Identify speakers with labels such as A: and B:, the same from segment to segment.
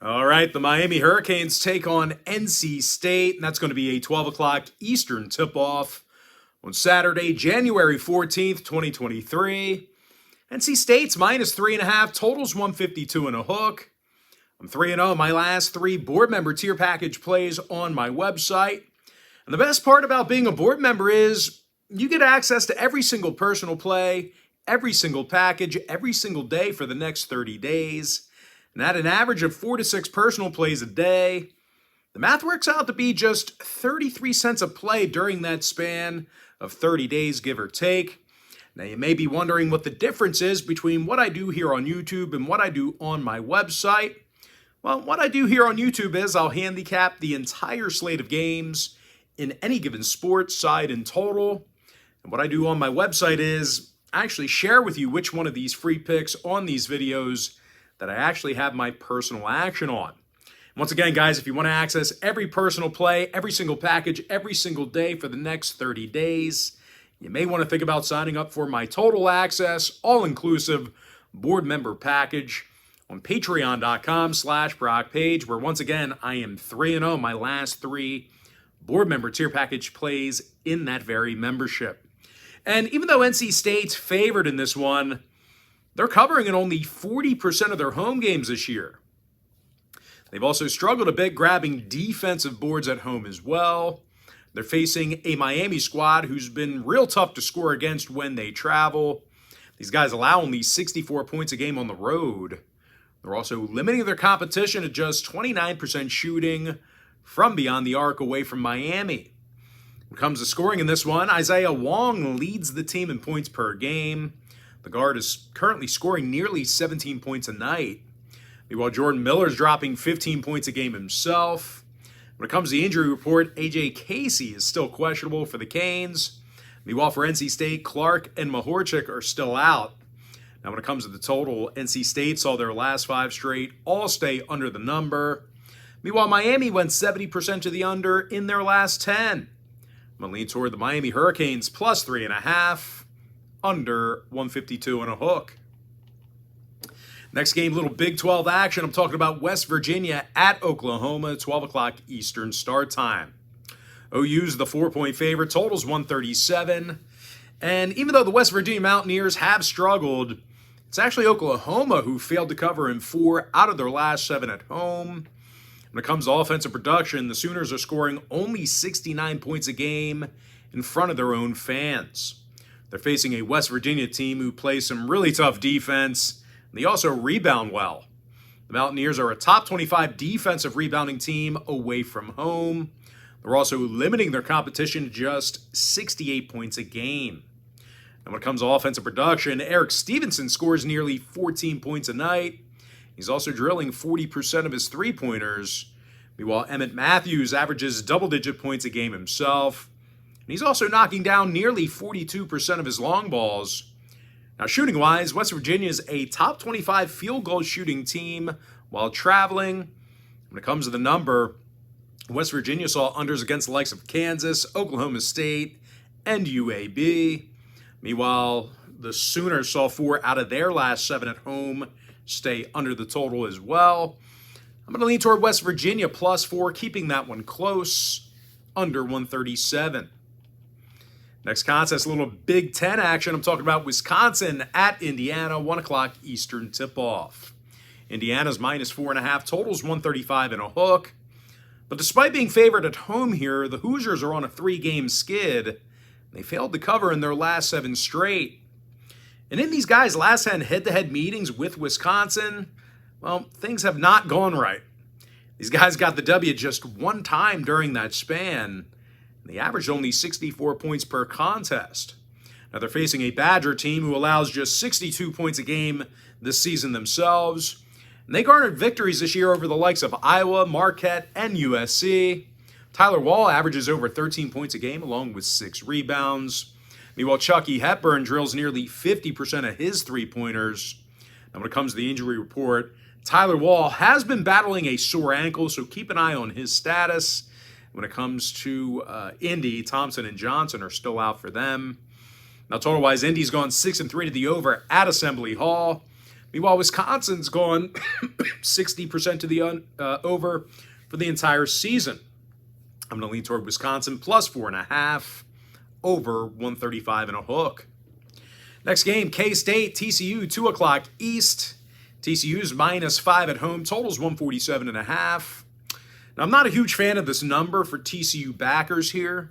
A: All right, the Miami Hurricanes take on NC State, and that's going to be a 12 o'clock Eastern tip-off on Saturday, January 14th, 2023. NC State's minus 3.5, totals 152 and a hook. I'm 3-0 my last three board member tier package plays on my website. And the best part about being a board member is you get access to every single personal play, every single package, every single day for the next 30 days. And at an average of 4 to 6 personal plays a day, the math works out to be just 33 cents a play during that span of 30 days, give or take. Now, you may be wondering what the difference is between what I do here on YouTube and what I do on my website. Well, what I do here on YouTube is I'll handicap the entire slate of games in any given sport, side, and total. And what I do on my website is I actually share with you which one of these free picks on these videos that I actually have my personal action on. Once again, guys, if you want to access every personal play, every single package, every single day for the next 30 days, you may want to think about signing up for my total access, all-inclusive board member package on patreon.com/BrockPage, where once again, I am 3-0 my last three board member tier package plays in that very membership. And even though NC State's favored in this one, they're covering in only 40% of their home games this year. They've also struggled a bit grabbing defensive boards at home as well. They're facing a Miami squad who's been real tough to score against when they travel. These guys allow only 64 points a game on the road. They're also limiting their competition to just 29% shooting from beyond the arc away from Miami. When it comes to scoring in this one, Isaiah Wong leads the team in points per game. The guard is currently scoring nearly 17 points a night. Meanwhile, Jordan Miller's dropping 15 points a game himself. When it comes to the injury report, A.J. Casey is still questionable for the Canes. Meanwhile, for NC State, Clark and Mahorchik are still out. Now, when it comes to the total, NC State saw their last 5 straight all stay under the number. Meanwhile, Miami went 70% to the under in their last 10. I'm going to lean toward the Miami Hurricanes plus 3.5. Under 152 and a hook. Next game, little Big 12 action. I'm talking about West Virginia at Oklahoma, 12 o'clock Eastern start time. OU's the 4-point favorite, totals 137. And even though the West Virginia Mountaineers have struggled, it's actually Oklahoma who failed to cover in 4 out of their last 7 at home. When it comes to offensive production, the Sooners are scoring only 69 points a game in front of their own fans. They're facing a West Virginia team who plays some really tough defense, and they also rebound well. The Mountaineers are a top 25 defensive rebounding team away from home. They're also limiting their competition to just 68 points a game. And when it comes to offensive production, Eric Stevenson scores nearly 14 points a night. He's also drilling 40% of his three-pointers. Meanwhile, Emmett Matthews averages double-digit points a game himself. He's also knocking down nearly 42% of his long balls. Now, shooting-wise, West Virginia is a top 25 field goal shooting team while traveling. When it comes to the number, West Virginia saw unders against the likes of Kansas, Oklahoma State, and UAB. Meanwhile, the Sooners saw 4 out of their last 7 at home stay under the total as well. I'm going to lean toward West Virginia plus 4, keeping that one close, under 137. Next contest, a little Big Ten action. I'm talking about Wisconsin at Indiana, 1 o'clock Eastern tip-off. Indiana's minus 4.5, totals 135 and a hook. But despite being favored at home here, the Hoosiers are on a 3-game skid. They failed to cover in their last 7 straight. And in these guys' last 10 head-to-head meetings with Wisconsin, well, things have not gone right. These guys got the W just one time during that span. They averaged only 64 points per contest. Now they're facing a Badger team who allows just 62 points a game this season themselves. And they garnered victories this year over the likes of Iowa, Marquette, and USC. Tyler Wall averages over 13 points a game along with 6 rebounds. Meanwhile, Chucky Hepburn drills nearly 50% of his three-pointers. Now when it comes to the injury report, Tyler Wall has been battling a sore ankle, so keep an eye on his status. When it comes to Indy, Thompson and Johnson are still out for them. Now, total-wise, Indy's gone 6-3 to the over at Assembly Hall. Meanwhile, Wisconsin's gone 60% to the over for the entire season. I'm going to lean toward Wisconsin plus 4.5, over 135 and a hook. Next game, K-State, TCU, 2 o'clock East. TCU's -5 at home, totals 147.5. Now, I'm not a huge fan of this number for TCU backers here.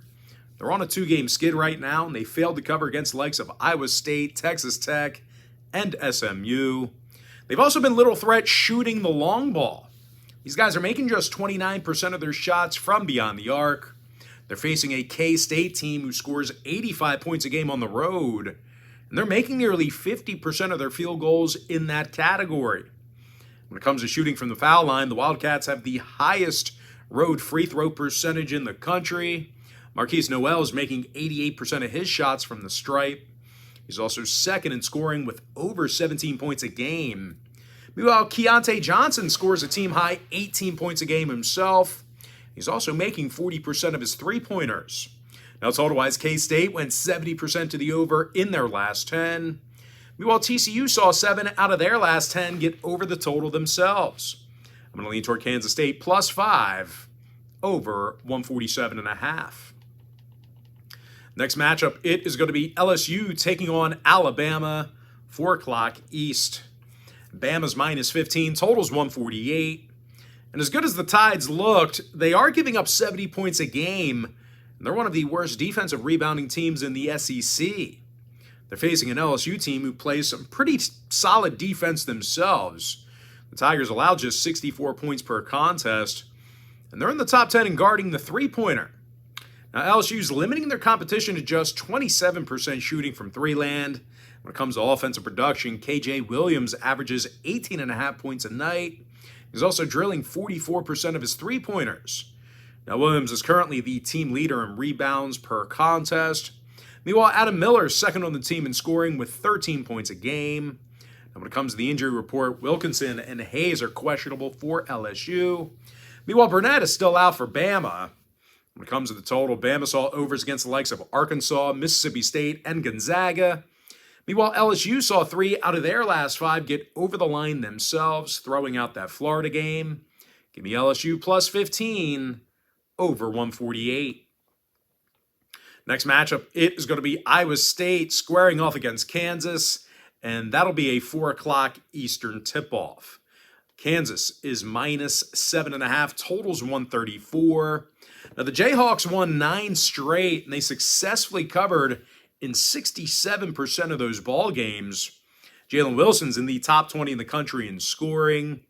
A: They're on a 2-game skid right now, and they failed to cover against the likes of Iowa State, Texas Tech, and SMU. They've also been little threat shooting the long ball. These guys are making just 29% of their shots from beyond the arc. They're facing a K-State team who scores 85 points a game on the road, and they're making nearly 50% of their field goals in that category. When it comes to shooting from the foul line, the Wildcats have the highest road free throw percentage in the country. Marquise Noel is making 88% of his shots from the stripe. He's also second in scoring with over 17 points a game. Meanwhile, Keontae Johnson scores a team-high 18 points a game himself. He's also making 40% of his three-pointers. Now, total-wise, K-State went 70% to the over in their last 10. Meanwhile, TCU saw 7 out of their last 10 get over the total themselves. I'm going to lean toward Kansas State plus 5, over 147.5. Next matchup, it is going to be LSU taking on Alabama, 4 o'clock East. Bama's -15, totals 148. And as good as the Tides looked, they are giving up 70 points a game, and they're one of the worst defensive rebounding teams in the SEC. They're facing an LSU team who plays some pretty solid defense themselves. The Tigers allowed just 64 points per contest, and they're in the top 10 in guarding the three-pointer. Now, LSU's limiting their competition to just 27% shooting from three-land. When it comes to offensive production, KJ Williams averages 18.5 points a night. He's also drilling 44% of his three-pointers. Now, Williams is currently the team leader in rebounds per contest. Meanwhile, Adam Miller is second on the team in scoring with 13 points a game. Now, when it comes to the injury report, Wilkinson and Hayes are questionable for LSU. Meanwhile, Burnett is still out for Bama. When it comes to the total, Bama saw overs against the likes of Arkansas, Mississippi State, and Gonzaga. Meanwhile, LSU saw 3 out of their last 5 get over the line themselves, throwing out that Florida game. Give me LSU plus 15, over 148. Next matchup, it is going to be Iowa State squaring off against Kansas, and that'll be a 4 o'clock Eastern tip-off. Kansas is -7.5, totals 134. Now, the Jayhawks won 9 straight, and they successfully covered in 67% of those ball games. Jalen Wilson's in the top 20 in the country in scoring.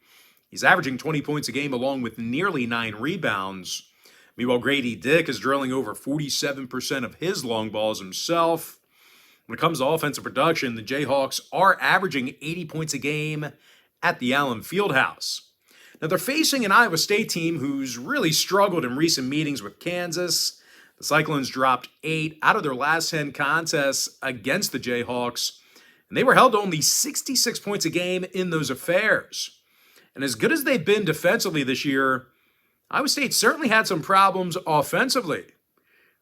A: He's averaging 20 points a game along with nearly 9 rebounds. Meanwhile, Grady Dick is drilling over 47% of his long balls himself. When it comes to offensive production, the Jayhawks are averaging 80 points a game at the Allen Fieldhouse. Now, they're facing an Iowa State team who's really struggled in recent meetings with Kansas. The Cyclones dropped 8 out of their last 10 contests against the Jayhawks, and they were held to only 66 points a game in those affairs. And as good as they've been defensively this year, Iowa State certainly had some problems offensively.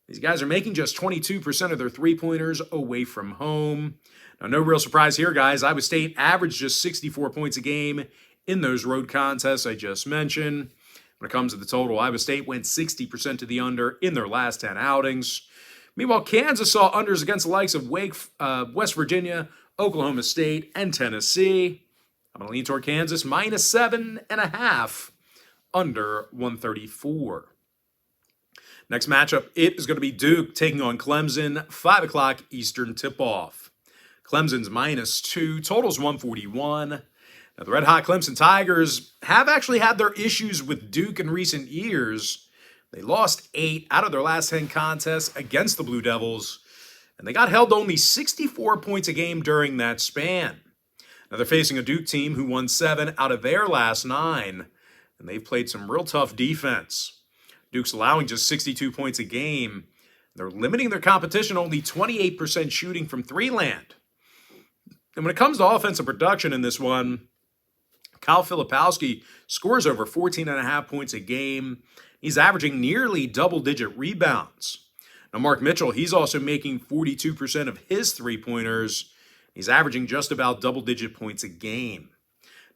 A: These guys are making just 22% of their three-pointers away from home. Now, no real surprise here, guys. Iowa State averaged just 64 points a game in those road contests I just mentioned. When it comes to the total, Iowa State went 60% to the under in their last 10 outings. Meanwhile, Kansas saw unders against the likes of West Virginia, Oklahoma State, and Tennessee. I'm going to lean toward Kansas, -7.5, under 134. Next matchup, it is going to be Duke taking on Clemson, 5 o'clock Eastern tip-off. Clemson's -2, totals 141. Now, the red-hot Clemson Tigers have actually had their issues with Duke in recent years. They lost 8 out of their last 10 contests against the Blue Devils, and they got held to only 64 points a game during that span. Now, they're facing a Duke team who won 7 out of their last 9, and they've played some real tough defense. Duke's allowing just 62 points a game. They're limiting their competition to only 28% shooting from three-land. And when it comes to offensive production in this one, Kyle Filipowski scores over 14.5 points a game. He's averaging nearly double-digit rebounds. Now, Mark Mitchell, he's also making 42% of his three-pointers. He's averaging just about double-digit points a game.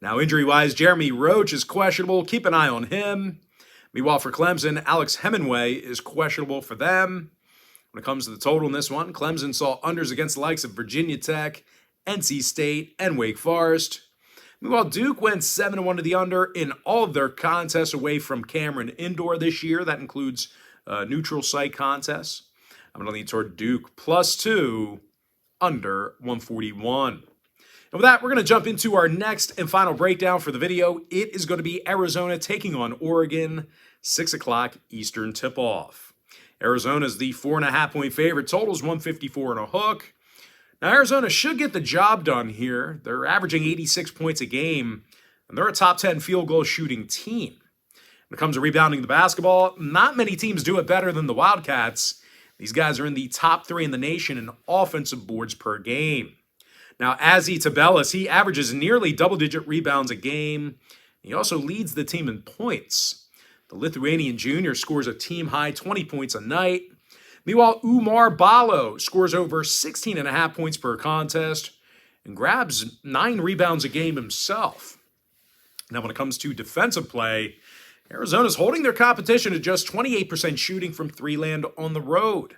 A: Now, injury-wise, Jeremy Roach is questionable. Keep an eye on him. Meanwhile, for Clemson, Alex Hemingway is questionable for them. When it comes to the total in this one, Clemson saw unders against the likes of Virginia Tech, NC State, and Wake Forest. Meanwhile, Duke went 7-1 to the under in all of their contests away from Cameron Indoor this year. That includes neutral site contests. I'm going to lean toward Duke +2, under 141. And with that, we're going to jump into our next and final breakdown for the video. It is going to be Arizona taking on Oregon, 6 o'clock Eastern tip-off. Arizona is the 4.5-point favorite. Total is 154 and a hook. Now, Arizona should get the job done here. They're averaging 86 points a game, and they're a top 10 field goal shooting team. When it comes to rebounding the basketball, not many teams do it better than the Wildcats. These guys are in the top 3 in the nation in offensive boards per game. Now, Azzi Tabellis, he averages nearly double-digit rebounds a game. He also leads the team in points. The Lithuanian junior scores a team-high 20 points a night. Meanwhile, Umar Balo scores over 16.5 points per contest and grabs 9 rebounds a game himself. Now, when it comes to defensive play, Arizona's holding their competition at just 28% shooting from three-land on the road.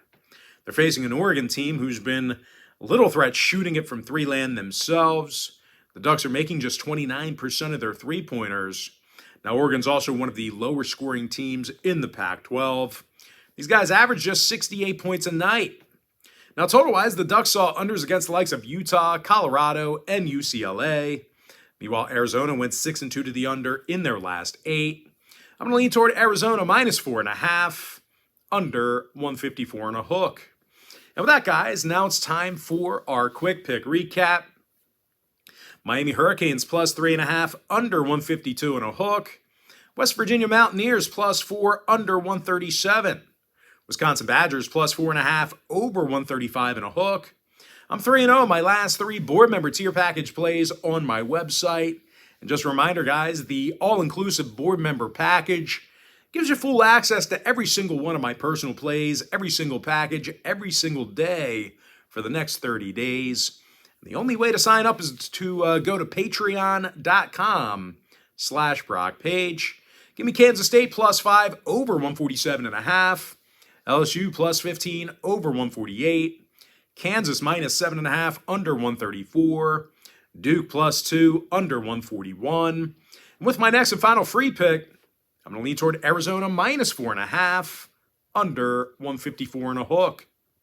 A: They're facing an Oregon team who's been a little threat shooting it from three-land themselves. The Ducks are making just 29% of their three-pointers. Now, Oregon's also one of the lower-scoring teams in the Pac-12. These guys average just 68 points a night. Now, total-wise, the Ducks saw unders against the likes of Utah, Colorado, and UCLA. Meanwhile, Arizona went 6-2 to the under in their last 8. I'm going to lean toward Arizona -4.5, under 154 and a hook. And with that, guys, now it's time for our quick pick recap. Miami Hurricanes +3.5, under 152 and a hook. West Virginia Mountaineers +4, under 137. Wisconsin Badgers +4.5, over 135 and a hook. I'm 3-0 in my last 3 board member tier package plays on my website. And just a reminder, guys, the all-inclusive board member package gives you full access to every single one of my personal plays, every single package, every single day for the next 30 days. And the only way to sign up is to go to patreon.com/BrockPage. Give me Kansas State +5, over 147.5. LSU +15, over 148. Kansas -7.5, under 134. Duke +2, under 141. And with my next and final free pick, I'm going to lean toward Arizona -4.5, under 154 and a hook.